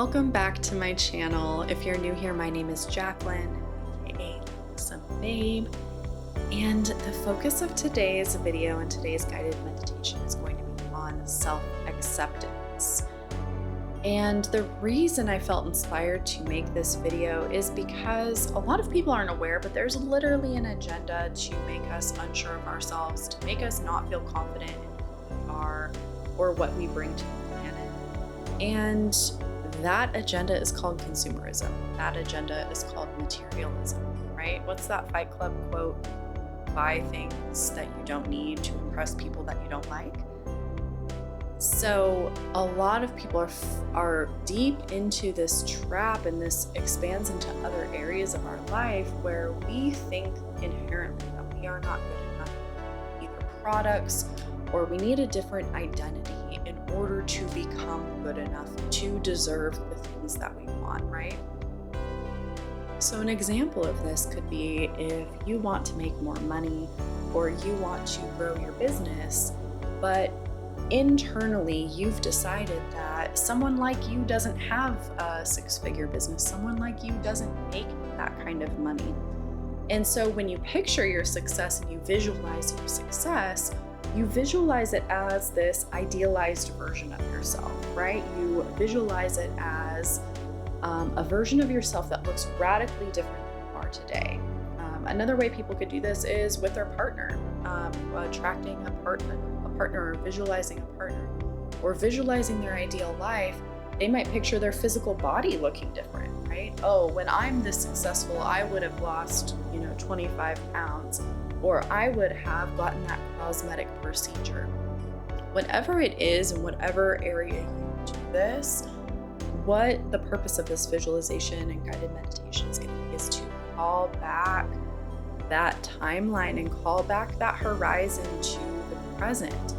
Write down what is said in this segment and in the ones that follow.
Welcome back to my channel. If you're new here, my name is Jacqueline, aka Some Babe, and the focus of today's video and today's guided meditation is going to be on self-acceptance. And the reason I felt inspired to make this video is because a lot of people aren't aware, but there's literally an agenda to make us unsure of ourselves, to make us not feel confident in who we are or what we bring to the planet. And that agenda is called consumerism. That agenda is called materialism, right? What's that Fight Club quote? Buy things that you don't need to impress people that you don't like. So a lot of people are deep into this trap, and this expands into other areas of our life where we think inherently that we are not good enough, either products or we need a different identity in order to become good enough to deserve the things that we want, right? So an example of this could be if you want to make more money or you want to grow your business, but internally you've decided that someone like you doesn't have a six-figure business, someone like you doesn't make that kind of money. And so when you picture your success and you visualize your success, you visualize it as this idealized version of yourself, right? You visualize it as a version of yourself that looks radically different than you are today. Another way people could do this is with their partner, attracting a partner, or visualizing a partner, or visualizing their ideal life. They might picture their physical body looking different, right? Oh, when I'm this successful, I would have lost, 25 pounds. Or I would have gotten that cosmetic procedure. Whatever it is, in whatever area you do this, what the purpose of this visualization and guided meditation is going to be is to call back that timeline and call back that horizon to the present.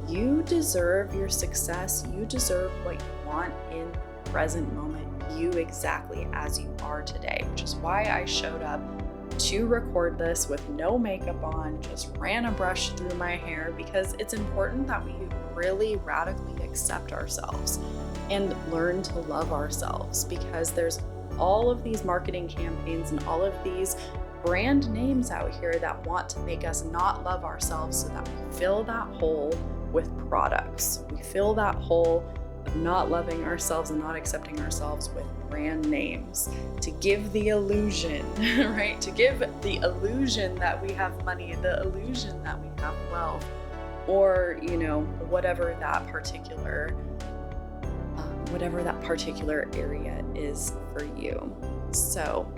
You deserve your success. You deserve what you want in the present moment, you exactly as you are today, which is why I showed up to record this with no makeup on, just ran a brush through my hair, because it's important that we really radically accept ourselves and learn to love ourselves, because there's all of these marketing campaigns and all of these brand names out here that want to make us not love ourselves so that we fill that hole with products. We fill that hole of not loving ourselves and not accepting ourselves with brand names to give the illusion, right? To give the illusion that we have money, the illusion that we have wealth, or, whatever that particular area is for you. So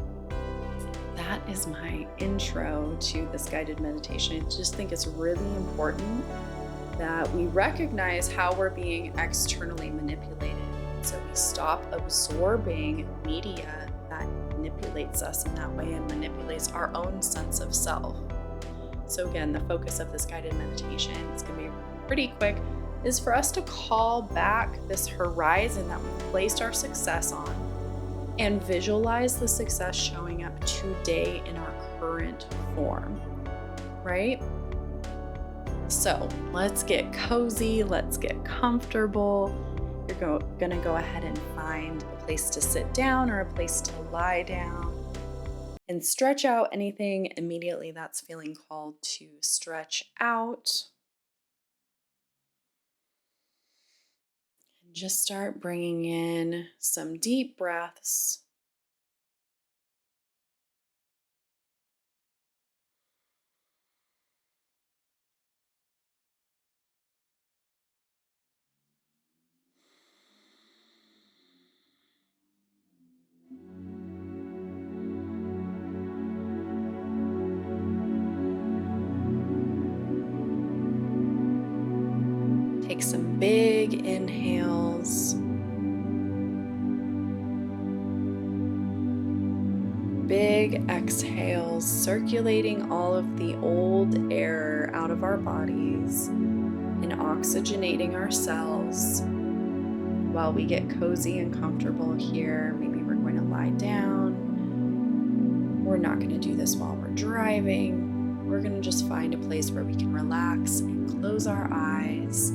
that is my intro to this guided meditation. I just think it's really important that we recognize how we're being externally manipulated. So we stop absorbing media that manipulates us in that way and manipulates our own sense of self. So again, the focus of this guided meditation, it's going to be pretty quick, is for us to call back this horizon that we've placed our success on and visualize the success showing up today in our current form, right? So let's get cozy, let's get comfortable. You're gonna go ahead and find a place to sit down or a place to lie down and stretch out anything immediately that's feeling called to stretch out. And just start bringing in some deep breaths. Take some big inhales. Big exhales, circulating all of the old air out of our bodies and oxygenating our cells. While we get cozy and comfortable here, maybe we're going to lie down. We're not going to do this while we're driving. We're going to just find a place where we can relax and close our eyes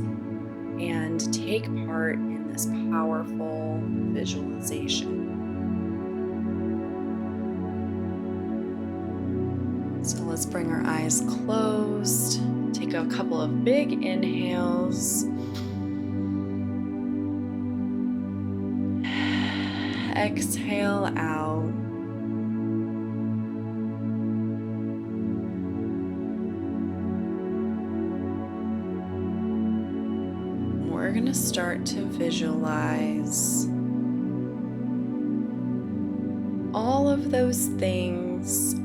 and take part in this powerful visualization. So let's bring our eyes closed. Take a couple of big inhales. Exhale out. We're going to start to visualize all of those things,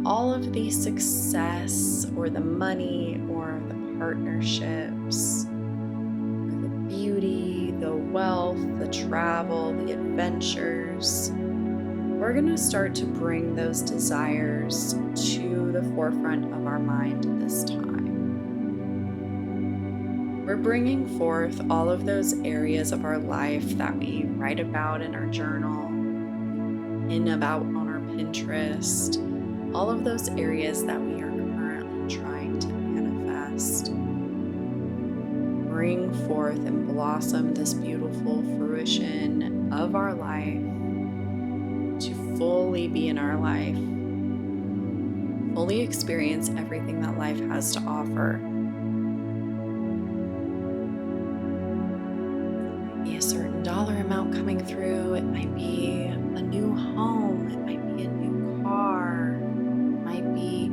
all of the success or the money or the partnerships, or the beauty, the wealth, the travel, the adventures. We're going to start to bring those desires to the forefront of our mind this time. We're bringing forth all of those areas of our life that we write about in our journal, about on our Pinterest, all of those areas that we are currently trying to manifest. Bring forth and blossom this beautiful fruition of our life to fully be in our life, fully experience everything that life has to offer. A certain dollar amount coming through. It might be a new home. It might be a new car. It might be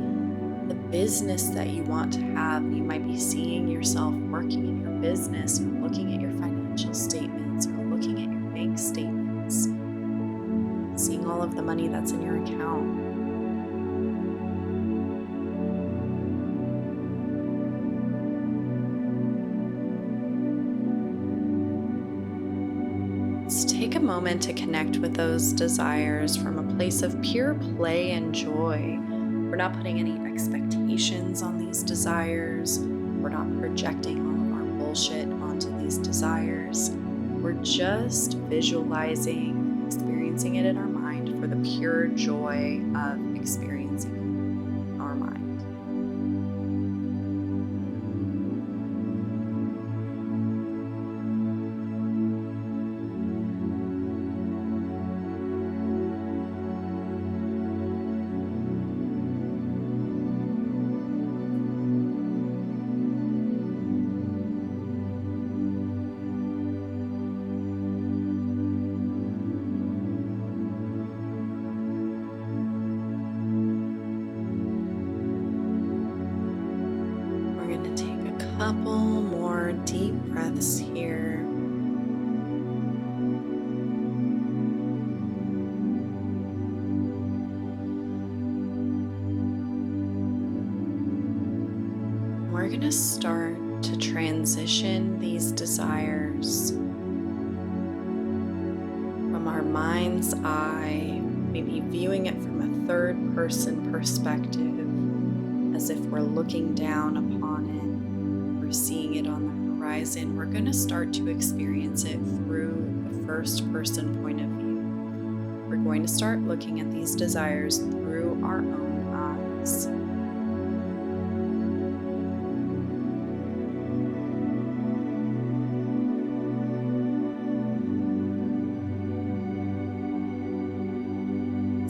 the business that you want to have. You might be seeing yourself working in your business, or looking at your financial statements, or looking at your bank statements, seeing all of the money that's in your account. Let's take a moment to connect with those desires from a place of pure play and joy. We're not putting any expectations on these desires. We're not projecting all of our bullshit onto these desires. We're just visualizing, experiencing it in our mind for the pure joy of experiencing it in our mind. Couple more deep breaths here. We're going to start to transition these desires from our mind's eye, maybe viewing it from a third person perspective, as if we're looking down upon it. We're seeing it on the horizon. We're going to start to experience it through the first person point of view. We're going to start looking at these desires through our own eyes.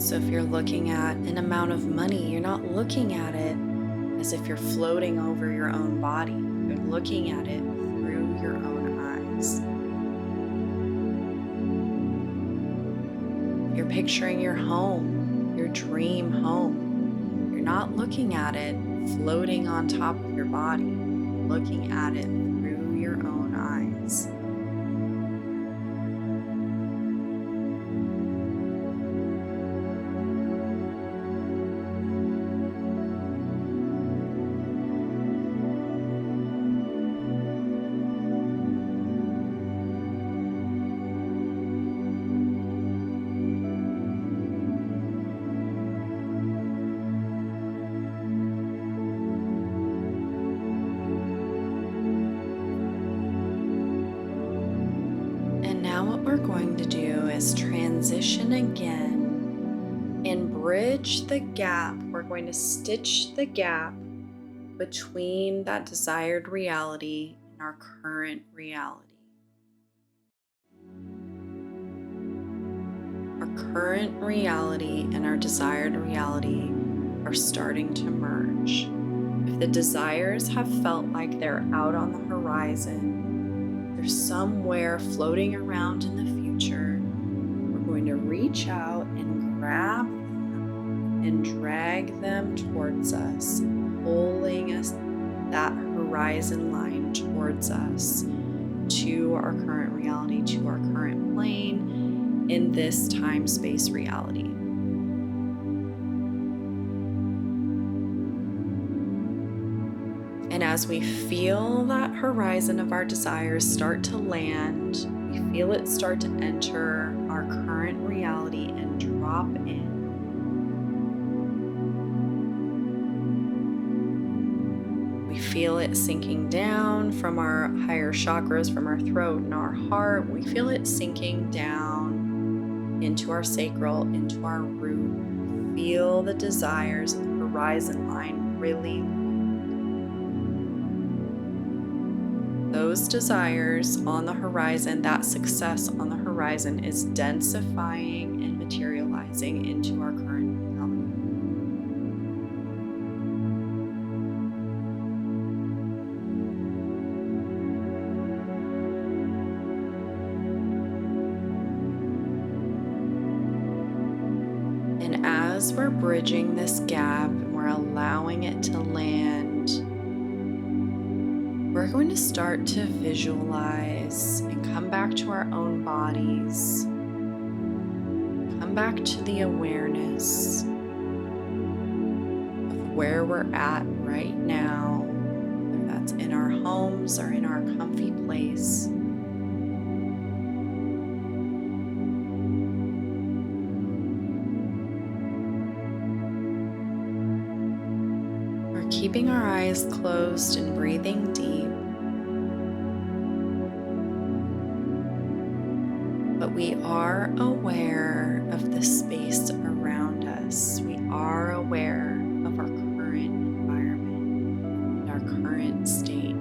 So if you're looking at an amount of money, you're not looking at it as if you're floating over your own body. You're looking at it through your own eyes. You're picturing your home, your dream home. You're not looking at it floating on top of your body. You're looking at it through your own eyes. Now what we're going to do is transition again and bridge the gap. We're going to stitch the gap between that desired reality and our current reality. current reality and our desired reality are starting to merge. If the desires have felt like they're out on the horizon, they're somewhere floating around in the future, we're going to reach out and grab them and drag them towards us, pulling us that horizon line towards us to our current reality, to our current plane in this time-space reality. And as we feel that horizon of our desires start to land, we feel it start to enter our current reality and drop in. We feel it sinking down from our higher chakras, from our throat and our heart. We feel it sinking down into our sacral, into our root. Feel the desires of the horizon line really. Those desires on the horizon, that success on the horizon is densifying and materializing into our current reality. And as we're bridging this gap and we're allowing it to land, we're going to start to visualize and come back to our own bodies. Come back to the awareness of where we're at right now, whether that's in our homes or in our comfy place. Keeping our eyes closed and breathing deep. But we are aware of the space around us. We are aware of our current environment and our current state.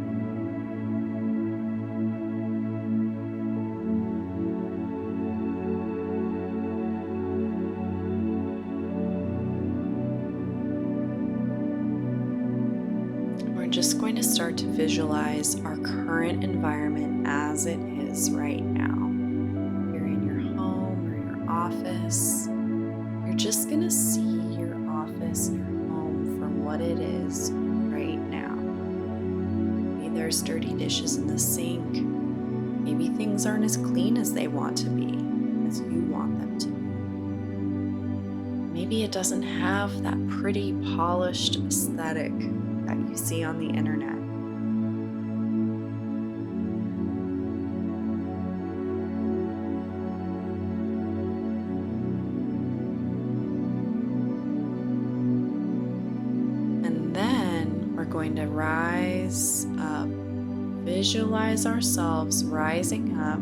Just going to start to visualize our current environment as it is right now. You're in your home or your office. You're just going to see your office, your home for what it is right now. Maybe there's dirty dishes in the sink. Maybe things aren't as clean as they want to be, as you want them to be. Maybe it doesn't have that pretty, polished aesthetic that you see on the internet. And then we're going to rise up, visualize ourselves rising up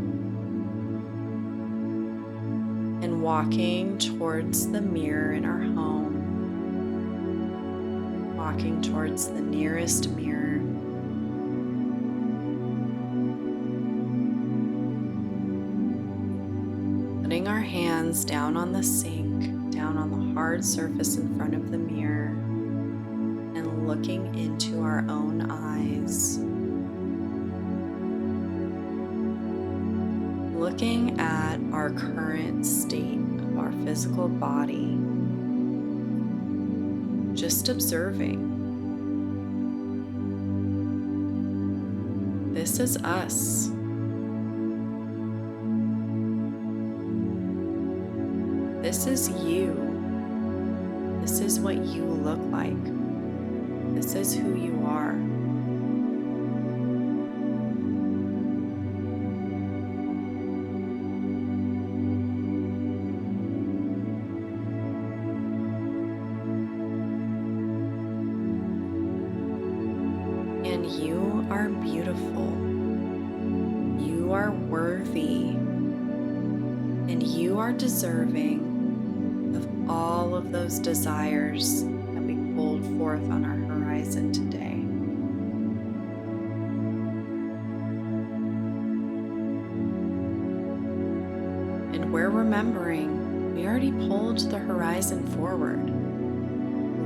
and walking towards the mirror in our home. Walking towards the nearest mirror. Putting our hands down on the sink, down on the hard surface in front of the mirror, and looking into our own eyes. Looking at our current state of our physical body. Just observing. This is us. This is you. This is what you look like. This is who you are. And you are beautiful. You are worthy. And you are deserving of all of those desires that we pulled forth on our horizon today. And we're remembering We already pulled the horizon forward,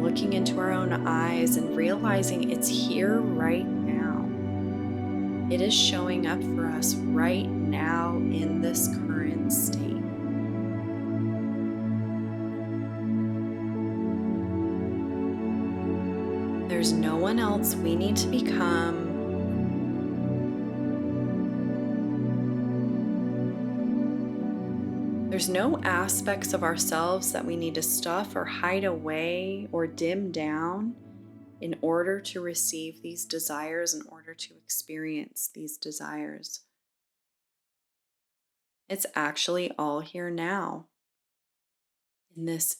looking into our own eyes and realizing it's here right now. It is showing up for us right now in this current state. There's no one else we need to become. There's no aspects of ourselves that we need to stuff or hide away or dim down in order to receive these desires, in order to experience these desires. It's actually all here now in this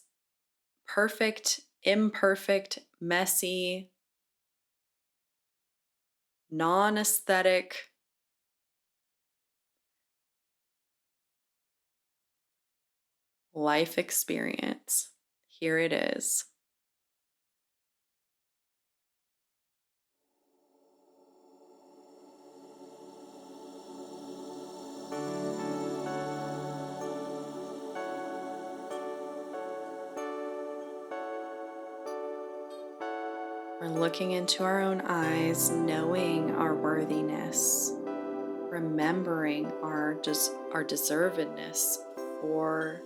perfect, imperfect, messy, non-aesthetic, life experience. Here it is. We're looking into our own eyes, knowing our worthiness, remembering our deservedness for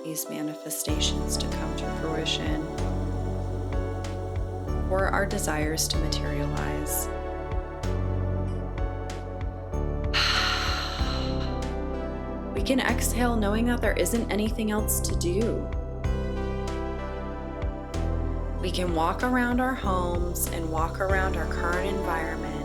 these manifestations to come to fruition, for our desires to materialize. We can exhale knowing that there isn't anything else to do. We can walk around our homes and walk around our current environment,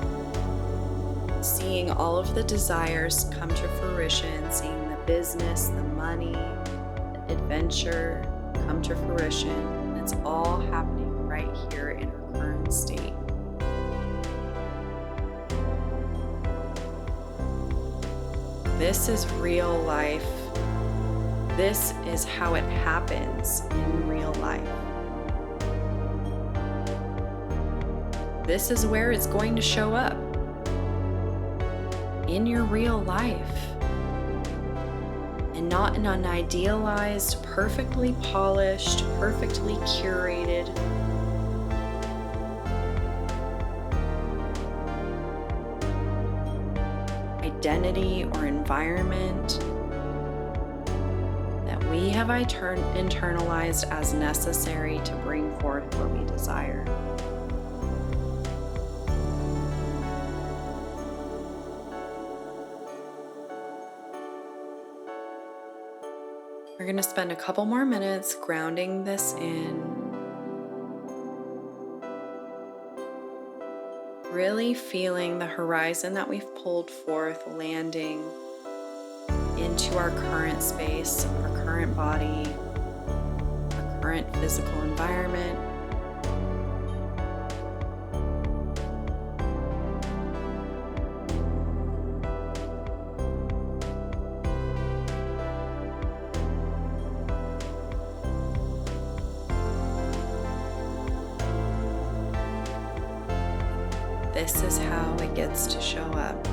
seeing all of the desires come to fruition, seeing the business, the money, the adventure come to fruition. And it's all happening right here in our current state. This is real life. This is how it happens in real life. This is where it's going to show up in your real life, and not in an idealized, perfectly polished, perfectly curated identity or environment that we have internalized as necessary to bring forth what we desire. We're going to spend a couple more minutes grounding this in, really feeling the horizon that we've pulled forth landing into our current space, our current body, our current physical environment. This is how it gets to show up.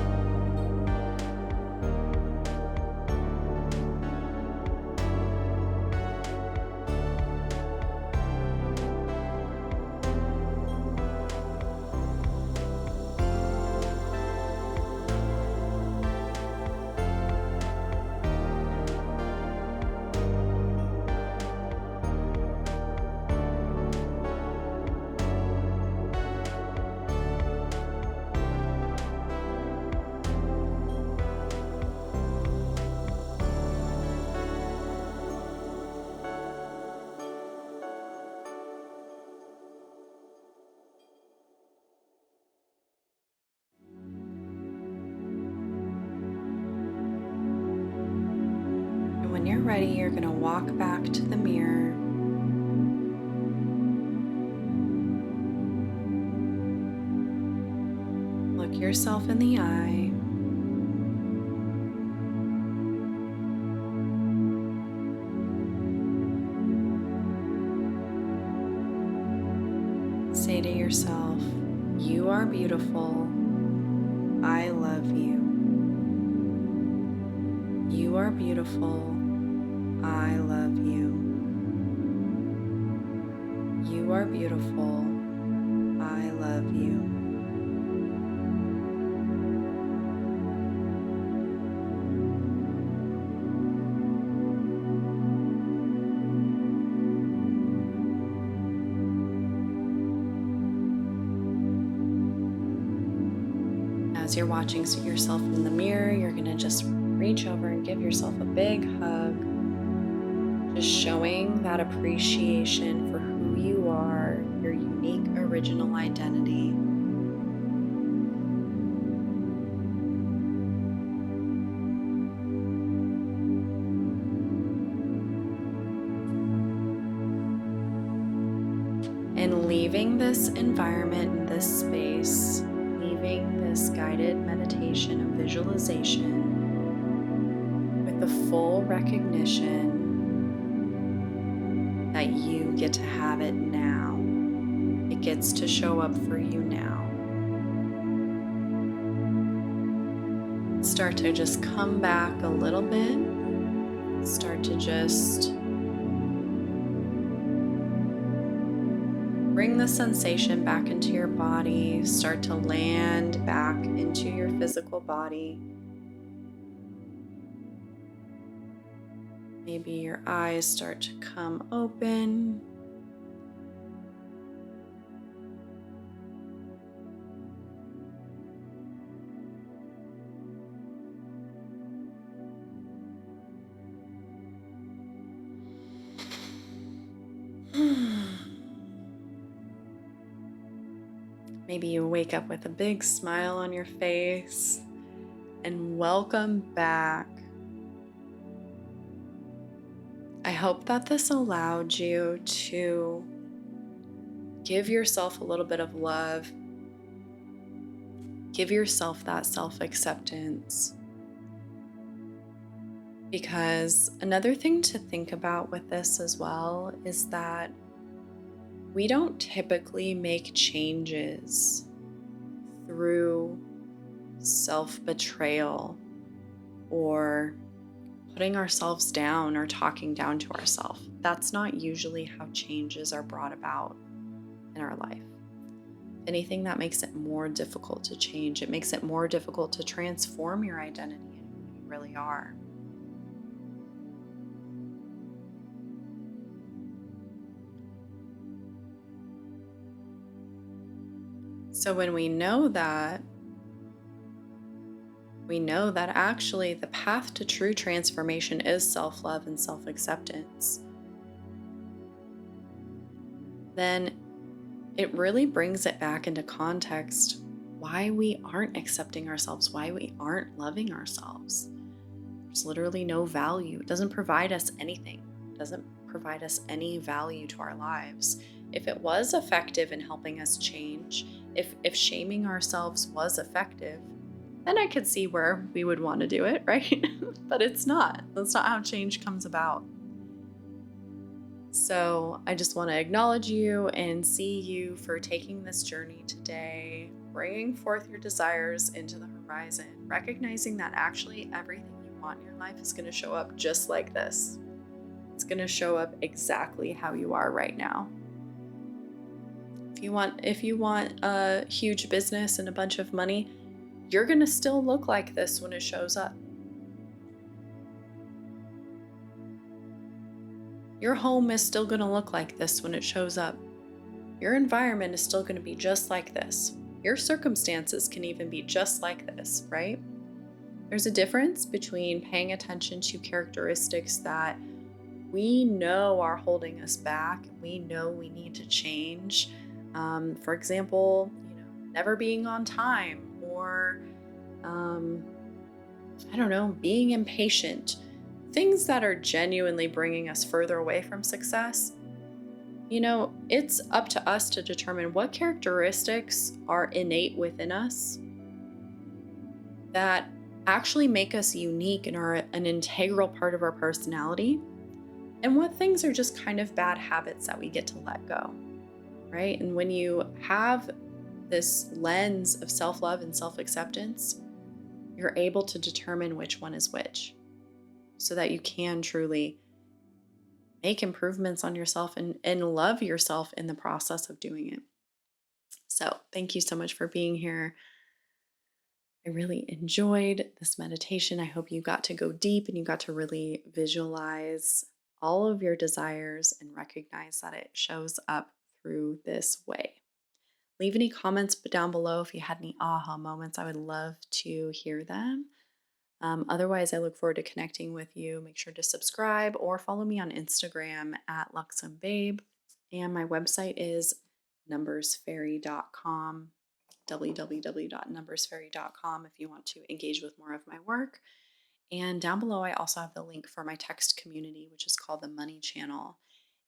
When you're ready, you're going to walk back to the mirror. Look yourself in the eye. Say to yourself, "You are beautiful. I love you. You are beautiful. You are beautiful. I love you. As you're watching yourself in the mirror, you're going to just reach over and give yourself a big hug, just showing that appreciation for who you are, your unique original identity. And leaving this environment and this space, leaving this guided meditation of visualization with the full recognition that you get to have it now. It gets to show up for you now. Start to just come back a little bit. Start to just bring the sensation back into your body. Start to land back into your physical body. Maybe your eyes start to come open. Maybe you wake up with a big smile on your face, and welcome back. I hope that this allowed you to give yourself a little bit of love, give yourself that self-acceptance. Because another thing to think about with this as well is that we don't typically make changes through self-betrayal or putting ourselves down or talking down to ourselves. That's not usually how changes are brought about in our life. Anything that makes it more difficult to change, it makes it more difficult to transform your identity and who you really are. So when we know that actually the path to true transformation is self-love and self-acceptance, then it really brings it back into context why we aren't accepting ourselves, why we aren't loving ourselves. There's literally no value. It doesn't provide us anything. It doesn't provide us any value to our lives. If it was effective in helping us change, if shaming ourselves was effective, then I could see where we would want to do it, right? But it's not. That's not how change comes about. So I just want to acknowledge you and see you for taking this journey today, bringing forth your desires into the horizon, recognizing that actually everything you want in your life is going to show up just like this. It's going to show up exactly how you are right now. If you want a huge business and a bunch of money, you're going to still look like this when it shows up. Your home is still going to look like this when it shows up. Your environment is still going to be just like this. Your circumstances can even be just like this, right? There's a difference between paying attention to characteristics that we know are holding us back, we know we need to change. For example, never being on time, or being impatient. Things that are genuinely bringing us further away from success. It's up to us to determine what characteristics are innate within us that actually make us unique and are an integral part of our personality, and what things are just kind of bad habits that we get to let go, right? And when you have this lens of self-love and self-acceptance, you're able to determine which one is which, so that you can truly make improvements on yourself and love yourself in the process of doing it. So, thank you so much for being here. I really enjoyed this meditation. I hope you got to go deep and you got to really visualize all of your desires and recognize that it shows up through this way. Leave any comments down below if you had any aha moments. I would love to hear them. Otherwise, I look forward to connecting with you. Make sure to subscribe or follow me on Instagram at LuxemBabe. And my website is numbersfairy.com, www.numbersfairy.com, if you want to engage with more of my work. And down below, I also have the link for my text community, which is called the Money Channel.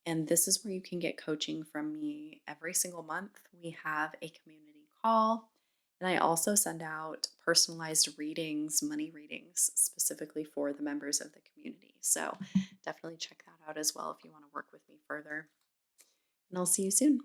And this is where you can get coaching from me every single month. We have a community call, and I also send out personalized readings, money readings, specifically for the members of the community. So definitely check that out as well if you want to work with me further. And I'll see you soon.